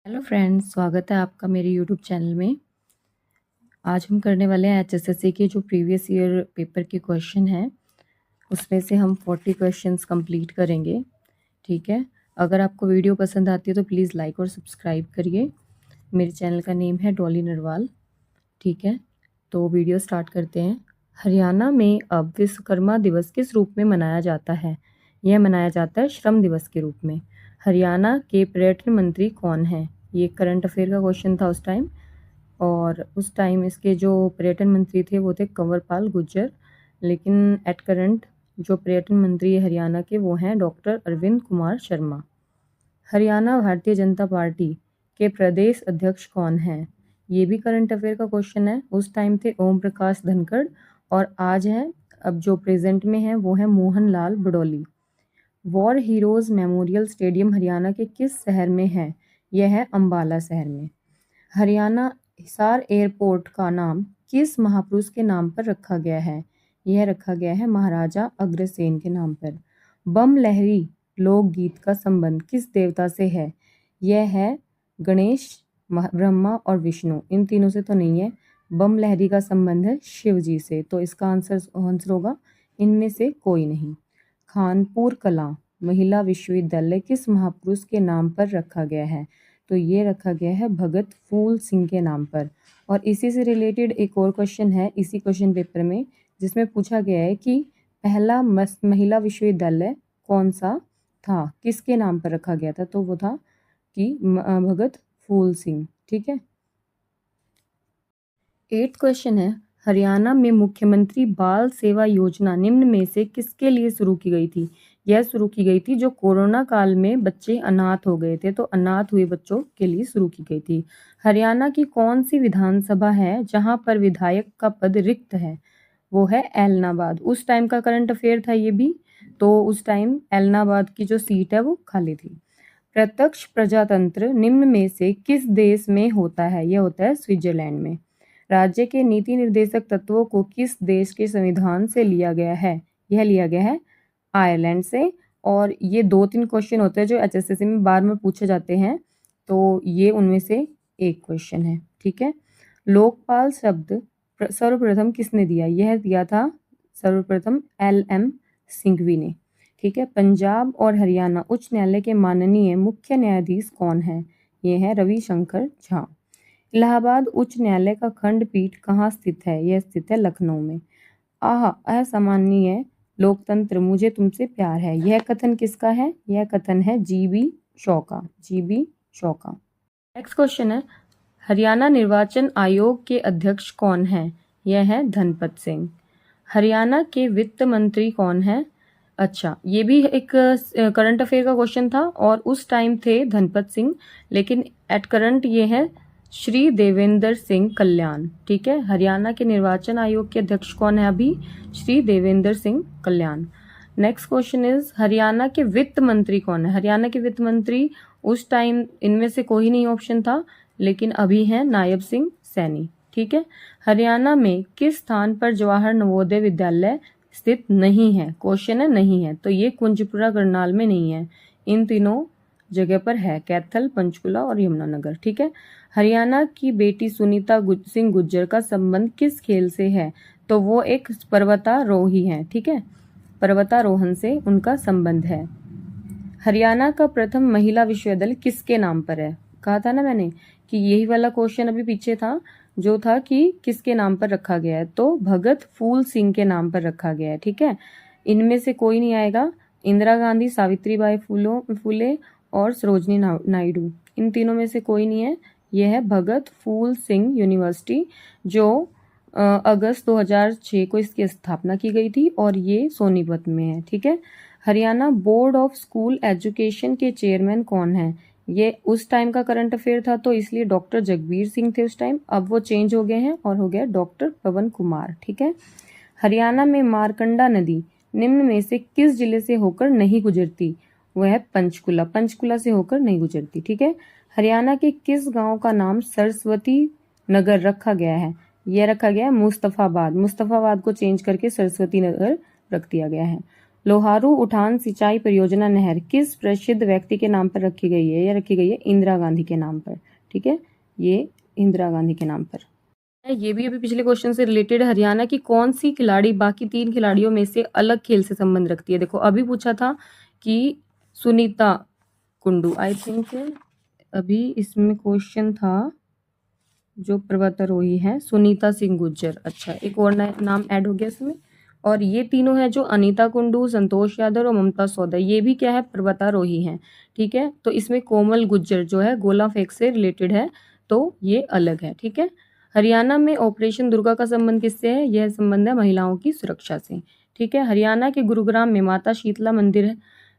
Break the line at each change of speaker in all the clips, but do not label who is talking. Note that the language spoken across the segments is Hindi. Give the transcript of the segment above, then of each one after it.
हेलो फ्रेंड्स, स्वागत है आपका मेरे यूट्यूब चैनल में। आज हम करने वाले हैं एचएसएससी के जो प्रीवियस ईयर पेपर के क्वेश्चन हैं उसमें से हम 40 क्वेश्चंस कंप्लीट करेंगे। ठीक है, अगर आपको वीडियो पसंद आती है तो प्लीज़ लाइक और सब्सक्राइब करिए। मेरे चैनल का नेम है डॉली नरवाल। ठीक है, तो वीडियो स्टार्ट करते हैं। हरियाणा में अब विश्वकर्मा दिवस किस रूप में मनाया जाता है? यह मनाया जाता है श्रम दिवस के रूप में। हरियाणा के पर्यटन मंत्री कौन हैं? ये करंट अफेयर का क्वेश्चन था उस टाइम, और उस टाइम इसके जो पर्यटन मंत्री थे वो थे कंवरपाल गुर्जर, लेकिन एट करंट जो पर्यटन मंत्री है हरियाणा के वो हैं डॉक्टर अरविंद कुमार शर्मा। हरियाणा भारतीय जनता पार्टी के प्रदेश अध्यक्ष कौन हैं? ये भी करंट अफेयर का क्वेश्चन है। उस टाइम थे ओम प्रकाश धनखड़, और आज है, अब जो प्रेजेंट में है वो है Mohan Lal Badoli. War Heroes Memorial Stadium Haryana के किस शहर में है? यह है अम्बाला शहर में। हरियाणा हिसार एयरपोर्ट का नाम किस महापुरुष के नाम पर रखा गया है? यह रखा गया है महाराजा अग्रसेन के नाम पर। बम लहरी लोकगीत का संबंध किस देवता से है? यह है गणेश, ब्रह्मा और विष्णु। इन तीनों से तो नहीं है। बम लहरी का संबंध है शिव जी से, तो इसका आंसर होगा इनमें से कोई नहीं। खानपुर कला महिला विश्वविद्यालय किस महापुरुष के नाम पर रखा गया है? तो ये रखा गया है भगत फूल सिंह के नाम पर। और इसी से रिलेटेड एक और क्वेश्चन है इसी क्वेश्चन पेपर में, जिसमें पूछा गया है कि पहला महिला विश्वविद्यालय कौन सा था, किसके नाम पर रखा गया था? तो वो था कि भगत फूल सिंह। ठीक है, 8th क्वेश्चन है, हरियाणा में मुख्यमंत्री बाल सेवा योजना निम्न में से किसके लिए शुरू की गई थी? यह शुरू की गई थी जो कोरोना काल में बच्चे अनाथ हो गए थे, तो अनाथ हुए बच्चों के लिए शुरू की गई थी। हरियाणा की कौन सी विधानसभा है जहां पर विधायक का पद रिक्त है? वो है ऐलनाबाद। उस टाइम का करंट अफेयर था ये भी, तो उस टाइम ऐलनाबाद की जो सीट है वो खाली थी। प्रत्यक्ष प्रजातंत्र निम्न में से किस देश में होता है? यह होता है स्विट्जरलैंड में। राज्य के नीति निर्देशक तत्वों को किस देश के संविधान से लिया गया है? यह लिया गया है आयरलैंड से। और ये 2-3 क्वेश्चन होते हैं जो एचएसएससी में बार में पूछे जाते हैं, तो ये उनमें से एक क्वेश्चन है। ठीक है, लोकपाल शब्द सर्वप्रथम किसने दिया? यह दिया था सर्वप्रथम LM सिंघवी ने। ठीक है, पंजाब और हरियाणा उच्च न्यायालय के माननीय मुख्य न्यायाधीश कौन है? ये है रविशंकर झा। इलाहाबाद उच्च न्यायालय का खंडपीठ कहाँ स्थित है? यह स्थित है लखनऊ में। असामान्य लोकतंत्र मुझे तुमसे प्यार है, यह कथन किसका है? यह कथन है GB शॉ का। GB शॉ का। नेक्स्ट क्वेश्चन है, हरियाणा निर्वाचन आयोग के अध्यक्ष कौन है? यह है धनपत सिंह। हरियाणा के वित्त मंत्री कौन है? अच्छा, ये भी एक करंट अफेयर का क्वेश्चन था, और उस टाइम थे धनपत सिंह, लेकिन एट करंट ये है श्री देवेंद्र सिंह कल्याण। ठीक है, हरियाणा के निर्वाचन आयोग के अध्यक्ष कौन है अभी? श्री देवेंद्र सिंह कल्याण। नेक्स्ट क्वेश्चन इज, हरियाणा के वित्त मंत्री कौन है? हरियाणा के वित्त मंत्री उस टाइम इनमें से कोई नहीं ऑप्शन था, लेकिन अभी है नायब सिंह सैनी। ठीक है, हरियाणा में किस स्थान पर जवाहर नवोदय विद्यालय स्थित नहीं है? क्वेश्चन है नहीं है, तो ये कुंजपुरा करनाल में नहीं है, इन तीनों जगह पर है, कैथल, पंचकुला और यमुनानगर। ठीक है, हरियाणा की बेटी सुनीता सिंह गुर्जर का संबंध किस खेल से है? तो वो एक पर्वतारोही है। ठीक है, पर्वतारोहण से उनका संबंध है। हरियाणा का प्रथम महिला विश्वविद्यालय किसके नाम पर है? कहा था ना मैंने कि यही वाला क्वेश्चन अभी पीछे था, जो था कि किसके नाम पर रखा गया है, तो भगत फूल सिंह के नाम पर रखा गया है। ठीक है, इनमें से कोई नहीं आएगा। इंदिरा गांधी, सावित्रीबाई फुले और सरोजनी नायडू, इन तीनों में से कोई नहीं है। यह है भगत फूल सिंह यूनिवर्सिटी, जो अगस्त 2006 को इसकी स्थापना की गई थी, और ये सोनीपत में है। ठीक है, Haryana board of school education के चेयरमैन कौन है? ये उस टाइम का करंट अफेयर था, तो इसलिए डॉक्टर जगबीर सिंह थे उस टाइम, अब वो चेंज हो गए हैं और हो गया डॉक्टर पवन कुमार। ठीक है, हरियाणा में मारकंडा नदी निम्न में से किस जिले से होकर नहीं गुजरती? वह है पंचकुला। पंचकुला से होकर नहीं गुजरती। ठीक है, हरियाणा के किस गांव का नाम सरस्वती नगर रखा गया है? यह रखा गया है मुस्तफाबाद। मुस्तफाबाद को चेंज करके सरस्वती नगर रख दिया गया है। लोहारू उठान सिंचाई परियोजना नहर किस प्रसिद्ध व्यक्ति के नाम पर रखी गई है? यह रखी गई है इंदिरा गांधी के नाम पर। ठीक है, ये इंदिरा गांधी के नाम पर। ये भी अभी पिछले क्वेश्चन से रिलेटेड। हरियाणा की कौन सी खिलाड़ी बाकी 3 खिलाड़ियों में से अलग खेल से संबंध रखती है? देखो अभी पूछा था कि सुनीता कुंडू, आई थिंक अभी इसमें क्वेश्चन था जो पर्वतारोही है सुनीता सिंह गुर्जर। अच्छा, एक और नाम ऐड हो गया इसमें। और ये तीनों है जो अनीता कुंडू, संतोष यादव और ममता सौदा, ये भी क्या है? पर्वतारोही हैं। ठीक है, तो इसमें कोमल गुज्जर जो है गोला फेंक से रिलेटेड है, तो ये अलग है। ठीक है, हरियाणा में ऑपरेशन दुर्गा का संबंध किससे है? यह संबंध है महिलाओं की सुरक्षा से। ठीक है, हरियाणा के गुरुग्राम में माता शीतला मंदिर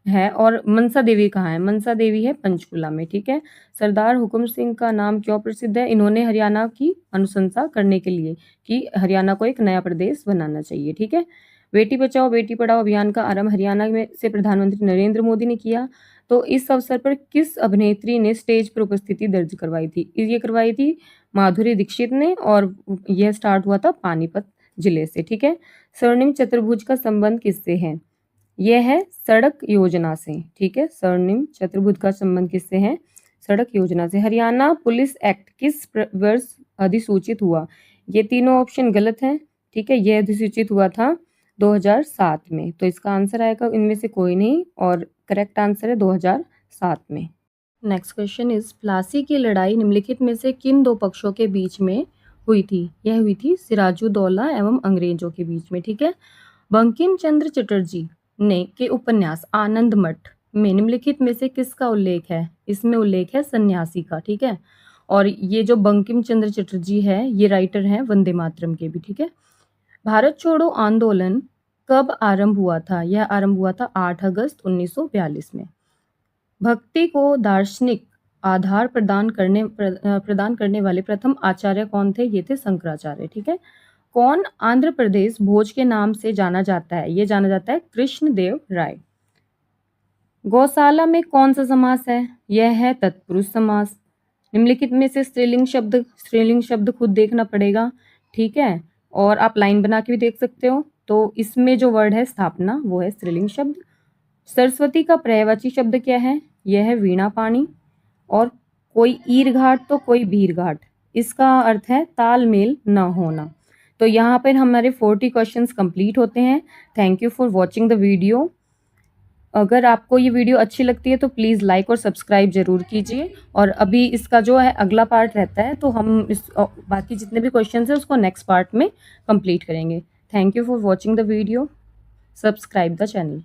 है और मनसा देवी कहाँ है? मनसा देवी है पंचकुला में। ठीक है, सरदार हुकुम सिंह का नाम क्यों प्रसिद्ध है? इन्होंने हरियाणा की अनुशंसा करने के लिए कि हरियाणा को एक नया प्रदेश बनाना चाहिए। ठीक है, बेटी बचाओ बेटी पढ़ाओ अभियान का आरंभ हरियाणा में से प्रधानमंत्री नरेंद्र मोदी ने किया। तो इस अवसर पर किस अभिनेत्री ने स्टेज पर उपस्थिति दर्ज करवाई थी? ये करवाई थी माधुरी दीक्षित ने, और यह स्टार्ट हुआ था पानीपत जिले से। ठीक है, स्वर्णिम चतुर्भुज का संबंध किससे है? यह है सड़क योजना से। ठीक है, स्वर्णिम चतुर्भुज का संबंध किससे है? सड़क योजना से। हरियाणा पुलिस एक्ट किस वर्ष अधिसूचित हुआ? ये तीनों ऑप्शन गलत हैं। ठीक है, यह अधिसूचित हुआ था 2007 में, तो इसका आंसर आएगा इनमें से कोई नहीं, और करेक्ट आंसर है 2007 में। नेक्स्ट क्वेश्चन इज प्लासी की लड़ाई निम्नलिखित में से किन 2 पक्षों के बीच में हुई थी? यह हुई थी सिराजुद्दौला एवं अंग्रेजों के बीच में। ठीक है, बंकिम चंद्र चटर्जी ने के उपन्यास आनंद मठ में निम्नलिखित में से किसका उल्लेख है? इसमें उल्लेख है सन्यासी का। ठीक है, और ये जो बंकिम चंद्र चटर्जी है ये राइटर हैं वंदे मातरम के भी। ठीक है, भारत छोड़ो आंदोलन कब आरंभ हुआ था? यह आरंभ हुआ था 8 अगस्त 1942 में। भक्ति को दार्शनिक आधार प्रदान करने वाले प्रथम आचार्य कौन थे? ये थे शंकराचार्य। ठीक है, कौन आंध्र प्रदेश भोज के नाम से जाना जाता है? ये जाना जाता है कृष्णदेव राय। गौशाला में कौन सा समास है? यह है तत्पुरुष समास। निम्नलिखित में से स्त्रीलिंग शब्द खुद देखना पड़ेगा। ठीक है, और आप लाइन बना के भी देख सकते हो। तो इसमें जो वर्ड है स्थापना वो है स्त्रीलिंग शब्द। सरस्वती का पर्यायवाची शब्द क्या है? यह है वीणा पाणी। और कोई ईर घाट तो कोई भीर घाट, इसका अर्थ है तालमेल न होना। तो यहाँ पर हमारे 40 क्वेश्चंस कंप्लीट होते हैं। Thank you for watching the video. अगर आपको ये वीडियो अच्छी लगती है तो प्लीज़ लाइक और सब्सक्राइब जरूर कीजिए। और अभी इसका जो है अगला पार्ट रहता है, तो हम इस बाकी जितने भी क्वेश्चंस हैं उसको नेक्स्ट पार्ट में कंप्लीट करेंगे। Thank you for watching the video. Subscribe the channel.